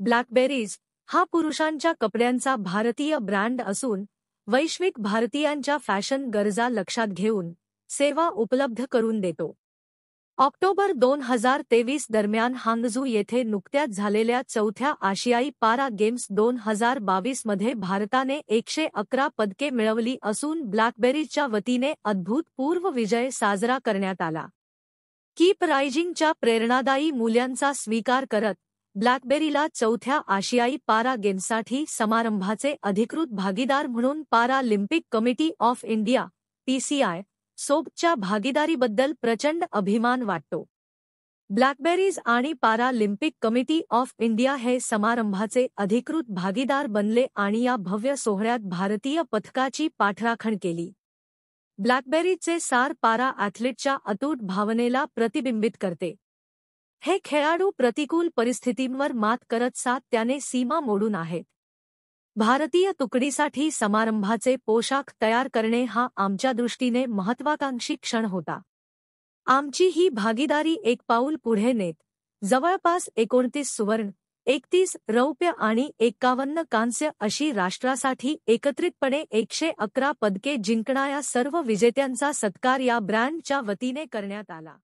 Blackberries हा पुरुषांच्या कपड्यांचा भारतीय ब्रँड असून वैश्विक भारतीयांच्या फॅशन गरजा लक्षात घेऊन सेवा उपलब्ध करून देतो. ऑक्टोबर 2023 दरम्यान हांगझू येथे नुकत्याच झालेल्या चौथ्या आशियाई पारा गेम्स 2022 मध्ये भारताने 111 पदके मिळवली असून ब्लॅकबेरीजच्या वतीने अभूतपूर्व विजय साजरा करण्यात आला. कीप रायझिंगच्या प्रेरणादायी मूल्यांचा स्वीकार करत ब्लॅकबेरीला चौथ्या आशियाई पारा गेम्ससाठी समारंभाचे अधिकृत भागीदार म्हणून Paralympic committee of India (PCI) सोबतच्या भागीदारीबद्दल प्रचंड अभिमान वाटतो. ब्लॅकबेरीज आणि पॅरालिम्पिक कमिटी ऑफ इंडिया हे समारंभाचे अधिकृत भागीदार बनले आणि या भव्य सोहळ्यात भारतीय पथकाची पाठराखण केली. ब्लॅकबेरीजचे सार पारा ॲथलीटच्या अतूट भावनेला प्रतिबिंबित करते. हे खेळाडू प्रतिकूल परिस्थितींवर मात करत सातत्याने सीमा मोडून आहेत. भारतीय तुकडीसाठी समारंभाचे पोशाख तयार करणे हा आमच्या दृष्टीने महत्त्वाकांक्षी क्षण होता. आमची ही भागीदारी एक पाऊल पुढे नेत जवळपास 29 सुवर्ण, 31 रौप्य आणि 51 कांस्य अशी राष्ट्रासाठी एकत्रितपणे 111 पदके जिंकणाऱ्या सर्व विजेत्यांचा सत्कार या ब्रँडच्या वतीने करण्यात आला.